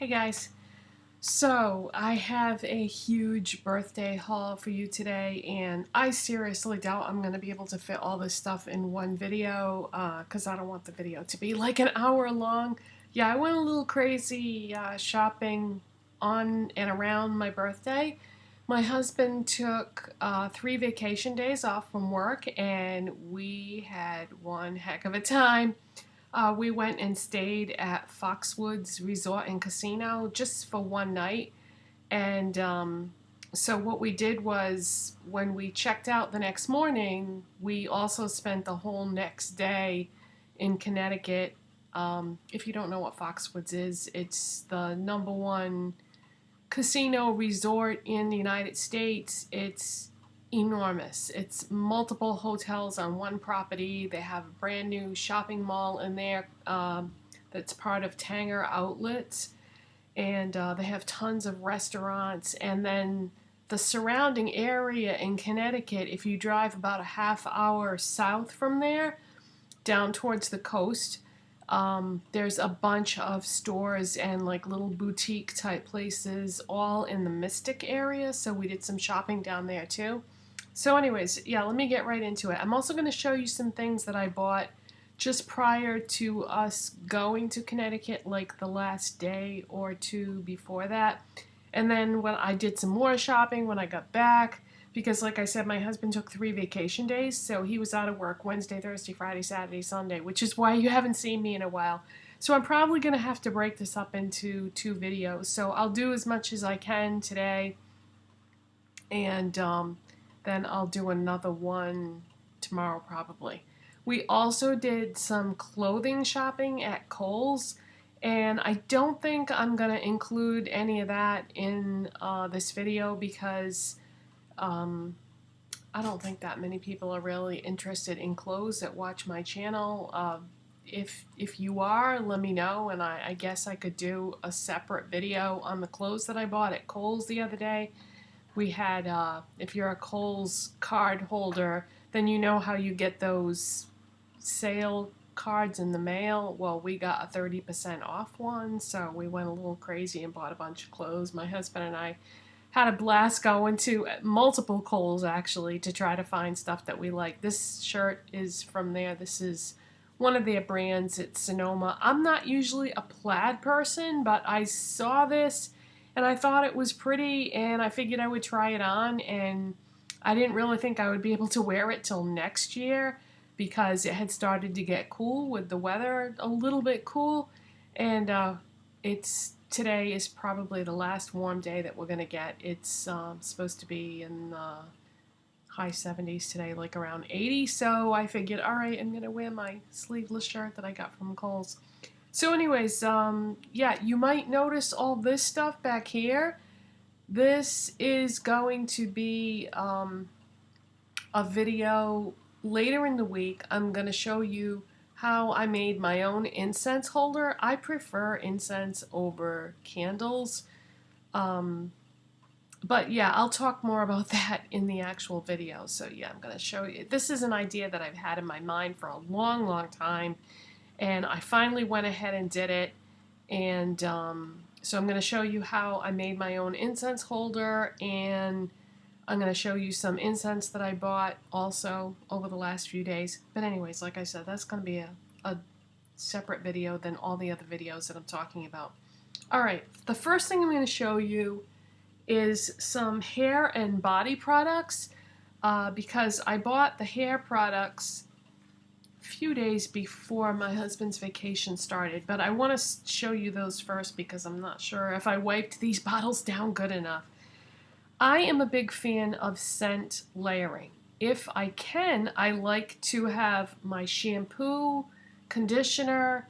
Hey guys, so I have a huge birthday haul for you today, and I seriously doubt I'm going to be able to fit all this stuff in one video because I don't want the video to be like an hour long. Yeah, I went a little crazy shopping on and around my birthday. My husband took 3 vacation days off from work, and we had one heck of a time. We went and stayed at Foxwoods Resort and Casino just for one night. And so what we did was when we checked out the next morning, we also spent the whole next day in Connecticut. If you don't know what Foxwoods is, it's the #1 casino resort in the United States. It's enormous. It's multiple hotels on one property. They have a brand new shopping mall in there that's part of Tanger Outlets, and they have tons of restaurants. And then the surrounding area in Connecticut, if you drive about a half hour south from there, down towards the coast, there's a bunch of stores and like little boutique type places all in the Mystic area, so we did some shopping down there too. So anyways, yeah, let me get right into it. I'm also going to show you some things that I bought just prior to us going to Connecticut, like the last day or two before that. And then when I did some more shopping when I got back, because like I said, my husband took 3 vacation days, so he was out of work Wednesday, Thursday, Friday, Saturday, Sunday, which is why you haven't seen me in a while. So I'm probably going to have to break this up into 2 videos. So I'll do as much as I can today, and then I'll do another one tomorrow probably. We also did some clothing shopping at Kohls, and I don't think I'm going to include any of that in this video because I don't think that many people are really interested in clothes that watch my channel. If you are, let me know, and I guess I could do a separate video on the clothes that I bought at Kohls the other day. We had, if you're a Kohls card holder, then you know how you get those sale cards in the mail. Well, we got a 30% off one, so we went a little crazy and bought a bunch of clothes. My husband and I had a blast going to multiple Kohls actually to try to find stuff that we like. This shirt is from there. This is one of their brands. It's Sonoma. I'm not usually a plaid person, but I saw this and I thought it was pretty, and I figured I would try it on, and I didn't really think I would be able to wear it till next year because it had started to get cool with the weather, a little bit cool, and today is probably the last warm day that we're going to get. It's supposed to be in the high 70s today, like around 80, so I figured, all right, I'm going to wear my sleeveless shirt that I got from Kohls. So anyways, yeah, you might notice all this stuff back here. This is going to be a video later in the week. I'm going to show you how I made my own incense holder. I prefer incense over candles. But yeah, I'll talk more about that in the actual video. So yeah, I'm going to show you. This is an idea that I've had in my mind for a long, long time. And I finally went ahead and did it. And so I'm going to show you how I made my own incense holder. And I'm going to show you some incense that I bought also over the last few days. But anyways, like I said, that's going to be a separate video than all the other videos that I'm talking about. Alright, the first thing I'm going to show you is some hair and body products because I bought the hair products a few days before my husband's vacation started. But I want to show you those first because I'm not sure if I wiped these bottles down good enough. I am a big fan of scent layering. If I can, I like to have my shampoo, conditioner,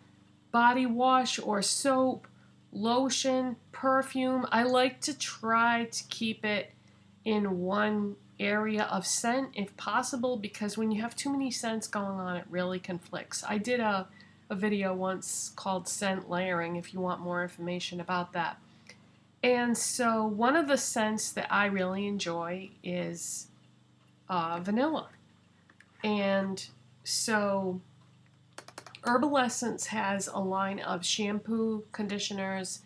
body wash or soap, lotion, perfume. I like to try to keep it in one area of scent if possible, because when you have too many scents going on, it really conflicts. I did a video once called Scent Layering if you want more information about that. And so one of the scents that I really enjoy is vanilla. And so Herbal Essence has a line of shampoo, conditioners,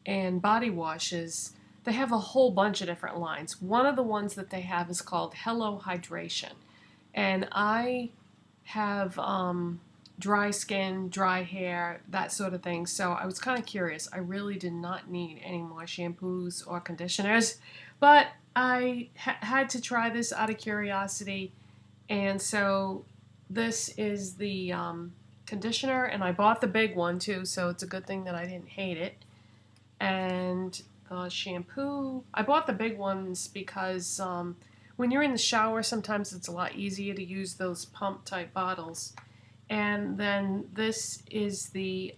and body washes, they have a whole bunch of different lines. One of the ones that they have is called Hello Hydration. And I have dry skin, dry hair, that sort of thing. So I was kind of curious. I really did not need any more shampoos or conditioners, but I had to try this out of curiosity. And so this is the conditioner, and I bought the big one too, so it's a good thing that I didn't hate it. And the shampoo, I bought the big ones because when you're in the shower, sometimes it's a lot easier to use those pump type bottles. And then this is the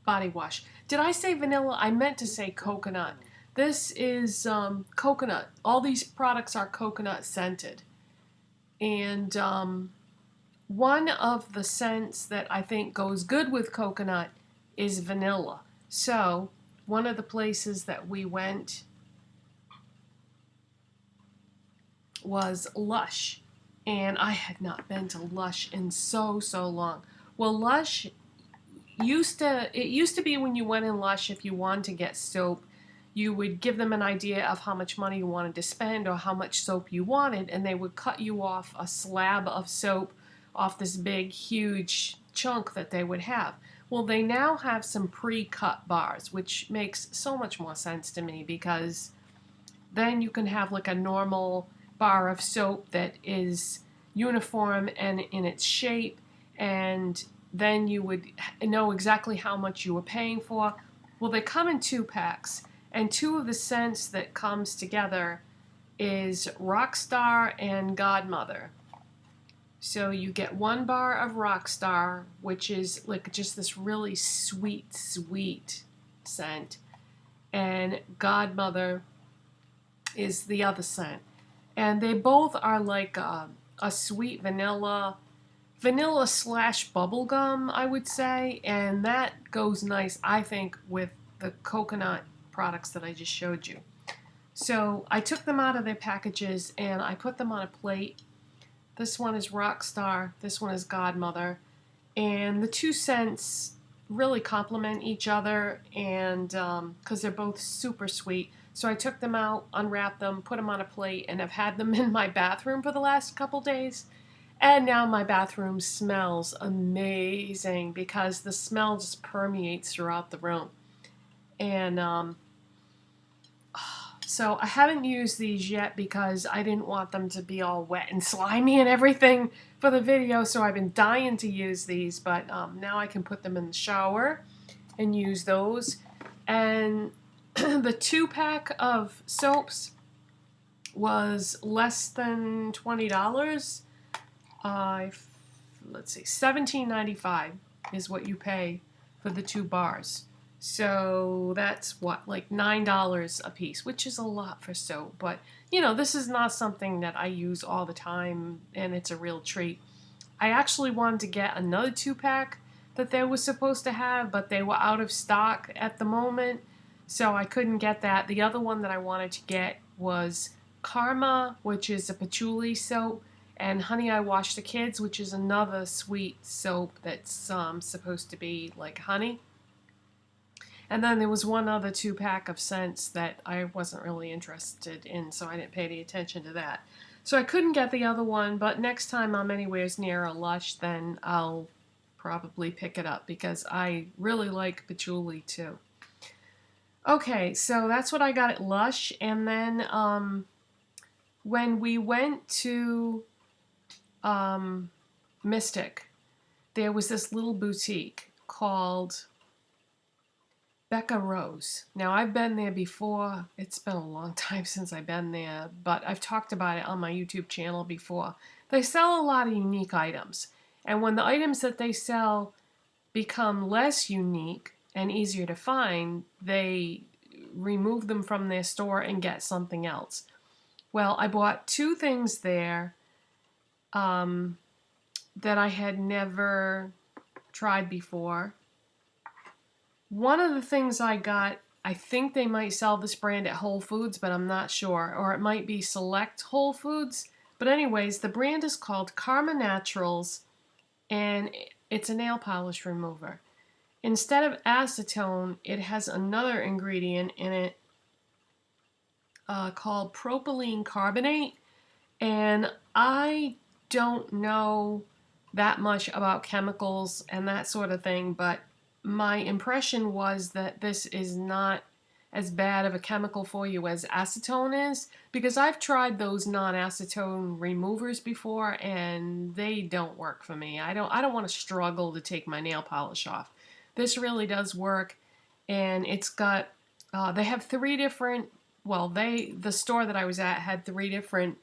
body wash. Did I say vanilla? I meant to say coconut. This is coconut. All these products are coconut scented. And one of the scents that I think goes good with coconut is vanilla. So one of the places that we went was Lush, and I had not been to Lush in so long. Well, Lush used to be when you went in Lush, if you wanted to get soap, you would give them an idea of how much money you wanted to spend or how much soap you wanted, and they would cut you off a slab of soap off this big, huge chunk that they would have. Well, they now have some pre-cut bars, which makes so much more sense to me, because then you can have like a normal bar of soap that is uniform and in its shape, and then you would know exactly how much you were paying for. Well, they come in 2-packs, and two of the scents that comes together is Rockstar and Godmother. So you get one bar of Rockstar, which is like just this really sweet scent, and Godmother is the other scent. And they both are like a sweet vanilla slash bubblegum, I would say, and that goes nice, I think, with the coconut products that I just showed you. So I took them out of their packages and I put them on a plate. This one is Rockstar, this one is Godmother, and the two scents really complement each other, and because they're both super sweet. So I took them out, unwrapped them, put them on a plate, and I've had them in my bathroom for the last couple days. And now my bathroom smells amazing because the smell just permeates throughout the room. And so I haven't used these yet because I didn't want them to be all wet and slimy and everything for the video. So I've been dying to use these, but now I can put them in the shower and use those. And the 2-pack of soaps was less than $20. Let's see, $17.95 is what you pay for the 2 bars. So that's what, like $9 a piece, which is a lot for soap. But, you know, this is not something that I use all the time, and it's a real treat. I actually wanted to get another 2-pack that they were supposed to have, but they were out of stock at the moment, so I couldn't get that. The other one that I wanted to get was Karma, which is a patchouli soap, and Honey I Wash the Kids, which is another sweet soap that's supposed to be like honey. And then there was one other 2-pack of scents that I wasn't really interested in, so I didn't pay any attention to that. So I couldn't get the other one, but next time I'm anywhere near a Lush, then I'll probably pick it up because I really like patchouli too. Okay, so that's what I got at Lush, and then when we went to Mystic, there was this little boutique called Becca Rose. Now, I've been there before. It's been a long time since I've been there, but I've talked about it on my YouTube channel before. They sell a lot of unique items, and when the items that they sell become less unique and easier to find, they remove them from their store and get something else. Well, I bought 2 things there that I had never tried before. One of the things I got, I think they might sell this brand at Whole Foods, but I'm not sure. Or it might be Select Whole Foods. But anyways, the brand is called Karma Naturals, and it's a nail polish remover. instead of acetone, it has another ingredient in it called propylene carbonate. And I don't know that much about chemicals and that sort of thing, but my impression was that this is not as bad of a chemical for you as acetone is, because I've tried those non-acetone removers before and they don't work for me. I don't want to struggle to take my nail polish off. This really does work, and it's got they have three different, well, the store that I was at had three different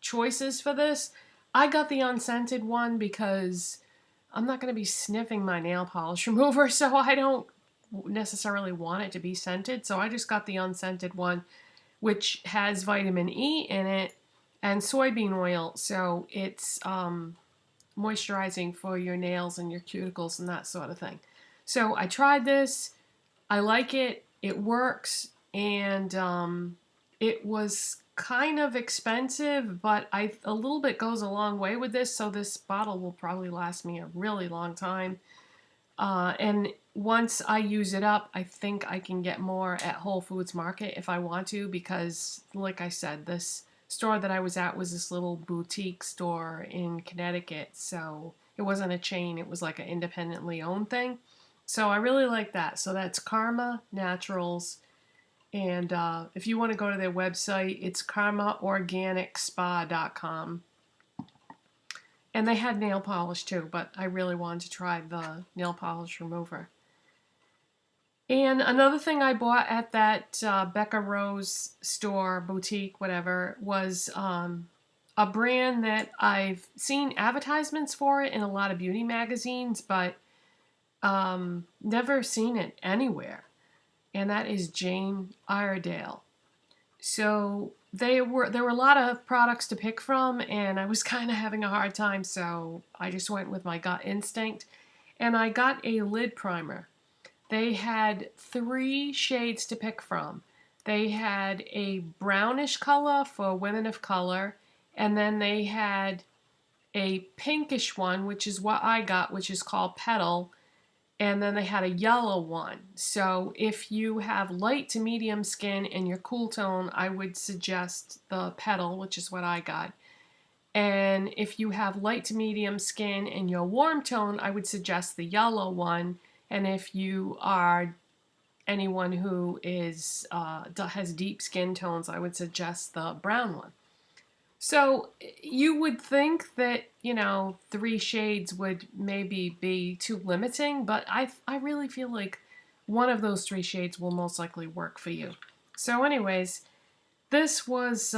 choices for this. I got the unscented one because I'm not going to be sniffing my nail polish remover, so I don't necessarily want it to be scented. So I just got the unscented one, which has vitamin E in it and soybean oil. So it's moisturizing for your nails and your cuticles and that sort of thing. So I tried this. I like it. It works. And it was kind of expensive, but a little bit goes a long way with this, so this bottle will probably last me a really long time. And once I use it up, I think I can get more at Whole Foods Market if I want to, because like I said, this store that I was at was this little boutique store in Connecticut, so it wasn't a chain, it was like an independently owned thing. So I really like that. So that's Karma Naturals. And if you want to go to their website, it's karmaorganicspa.com. And they had nail polish too, but I really wanted to try the nail polish remover. And another thing I bought at that Becca Rose store, boutique, whatever, was a brand that I've seen advertisements for it in a lot of beauty magazines, but never seen it anywhere. And that is Jane Iredale. So there were a lot of products to pick from, and I was kind of having a hard time, so I just went with my gut instinct. And I got a lid primer. They had 3 shades to pick from. They had a brownish color for women of color, and then they had a pinkish one, which is what I got, which is called Petal. And then they had a yellow one. So if you have light to medium skin and your cool tone, I would suggest the Petal, which is what I got. And if you have light to medium skin and your warm tone, I would suggest the yellow one. And if you are anyone who is has deep skin tones, I would suggest the brown one. So you would think that, 3 shades would maybe be too limiting, but I really feel like one of those 3 shades will most likely work for you. So anyways, this was,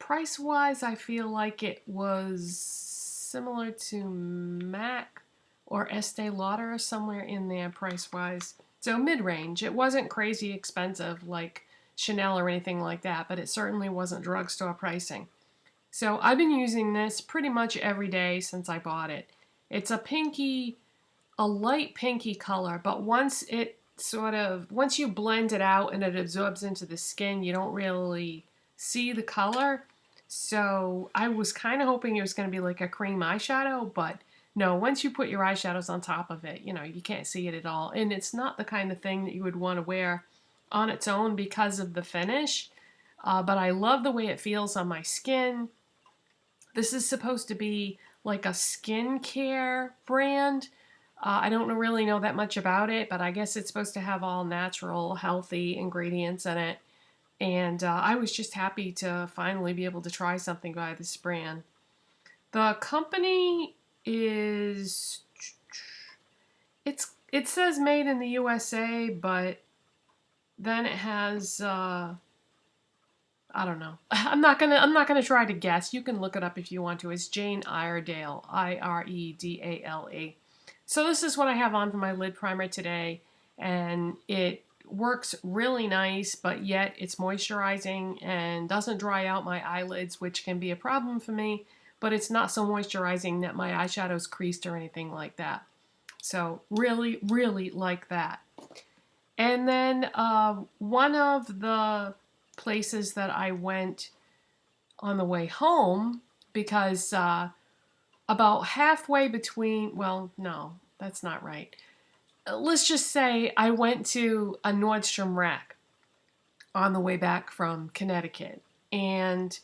price-wise, I feel like it was similar to MAC or Estee Lauder or somewhere in there price-wise. So mid-range. It wasn't crazy expensive like Chanel or anything like that, but it certainly wasn't drugstore pricing. So I've been using this pretty much every day since I bought it. It's a light pinky color, but once you blend it out and it absorbs into the skin, you don't really see the color. So I was kind of hoping it was going to be like a cream eyeshadow, but no, once you put your eyeshadows on top of it, you can't see it at all. And it's not the kind of thing that you would want to wear on its own because of the finish, but I love the way it feels on my skin. This is supposed to be like a skincare brand. I don't really know that much about it, but I guess it's supposed to have all natural, healthy ingredients in it. And I was just happy to finally be able to try something by this brand. The company is, it says made in the USA, but then it has, I don't know. I'm not gonna try to guess. You can look it up if you want to. It's Jane Iredale, Iredale. So this is what I have on for my lid primer today, and it works really nice, but yet it's moisturizing and doesn't dry out my eyelids, which can be a problem for me, but it's not so moisturizing that my eyeshadow's creased or anything like that. So really, really like that. And then one of the places that I went on the way home, because about halfway between, well, no, that's not right. let's just say I went to a Nordstrom Rack on the way back from Connecticut, and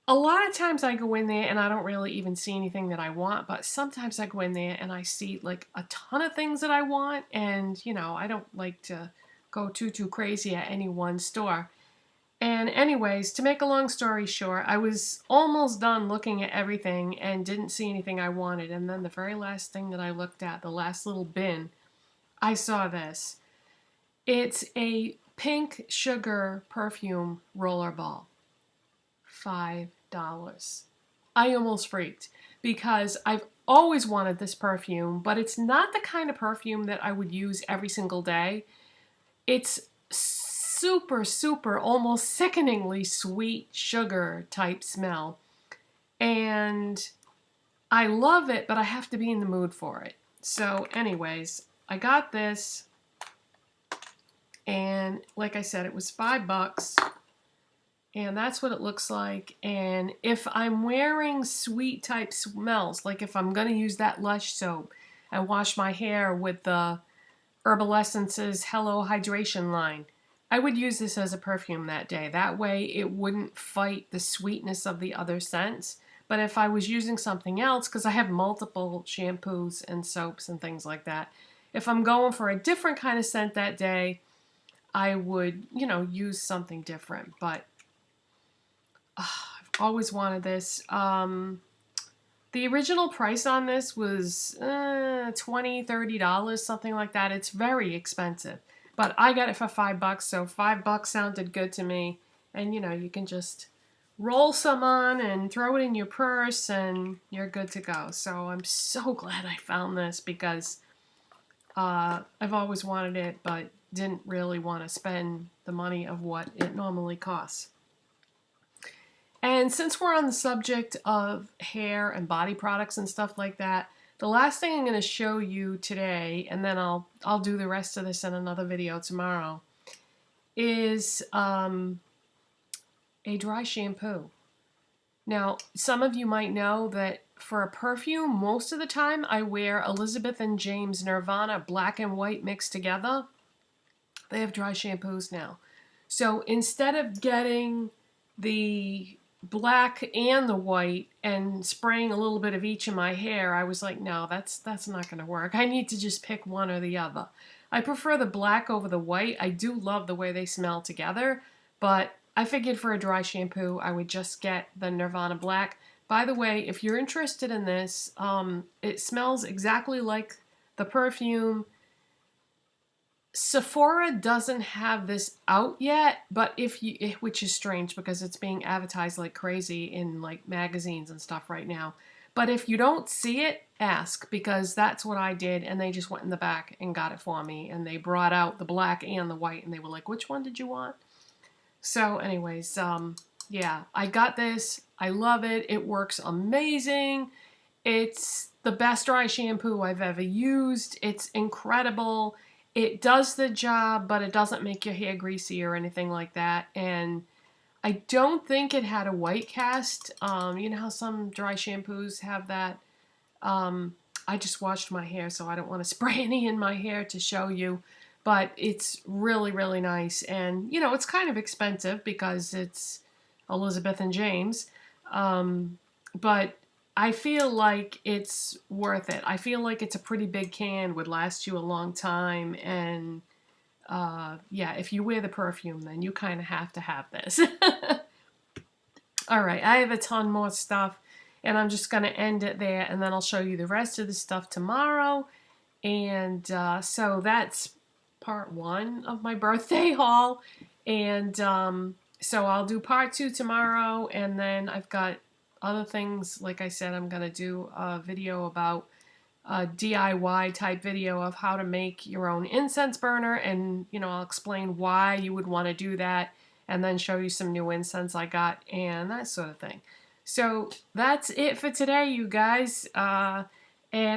a lot of times I go in there and I don't really even see anything that I want, but sometimes I go in there and I see like a ton of things that I want, and you know, I don't like to go too crazy at any one store. And anyways, to make a long story short, I was almost done looking at everything and didn't see anything I wanted, and then the very last thing that I looked at, the last little bin, I saw this. It's a pink sugar perfume roller ball. $5. I almost freaked because I've always wanted this perfume, but it's not the kind of perfume that I would use every single day. It's super, almost sickeningly sweet sugar type smell. And I love it, but I have to be in the mood for it. So anyways, I got this, and like I said, it was $5. And that's what it looks like. And if I'm wearing sweet type smells, like if I'm going to use that Lush soap and wash my hair with the Herbal Essences Hello Hydration line, I would use this as a perfume that day. That way it wouldn't fight the sweetness of the other scents. But if I was using something else, because I have multiple shampoos and soaps and things like that, if I'm going for a different kind of scent that day, I would, you know, use something different. But I've always wanted this. The original price on this was $20, $30, something like that. It's very expensive. But I got it for $5, so $5 sounded good to me. And, you know, you can just roll some on and throw it in your purse and you're good to go. So I'm so glad I found this because I've always wanted it, but didn't really want to spend the money of what it normally costs. And since we're on the subject of hair and body products and stuff like that, the last thing I'm going to show you today, and then I'll do the rest of this in another video tomorrow, is a dry shampoo. Now, some of you might know that for a perfume, most of the time I wear Elizabeth and James Nirvana black and white mixed together. They have dry shampoos now. So instead of getting the black and the white and spraying a little bit of each in my hair, I was like, no, that's not going to work. I need to just pick one or the other. I prefer the black over the white. I do love the way they smell together, but I figured for a dry shampoo, I would just get the Nirvana black. By the way, if you're interested in this, it smells exactly like the perfume. Sephora doesn't have this out yet, but which is strange because it's being advertised like crazy in like magazines and stuff right now. But if you don't see it, ask, because that's what I did, and they just went in the back and got it for me, and they brought out the black and the white, and they were like, which one did you want? So anyways, yeah, I got this. I love it. It works amazing. It's the best dry shampoo I've ever used. It's incredible. It does the job, but it doesn't make your hair greasy or anything like that. And I don't think it had a white cast. You know how some dry shampoos have that? I just washed my hair, so I don't want to spray any in my hair to show you. But it's really nice. And, you know, it's kind of expensive because it's Elizabeth and James. But I feel like it's worth it. I feel like it's a pretty big can, would last you a long time, and yeah, if you wear the perfume, then you kind of have to have this. All right, I have a ton more stuff, and I'm just going to end it there, and then I'll show you the rest of the stuff tomorrow. And so that's part 1 of my birthday haul, and so I'll do part 2 tomorrow, and then I've got other things. Like I said, I'm going to do a video about a DIY type video of how to make your own incense burner, and you know, I'll explain why you would want to do that, and then show you some new incense I got and that sort of thing. So that's it for today, you guys, and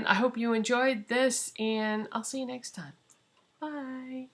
I hope you enjoyed this, and I'll see you next time. Bye.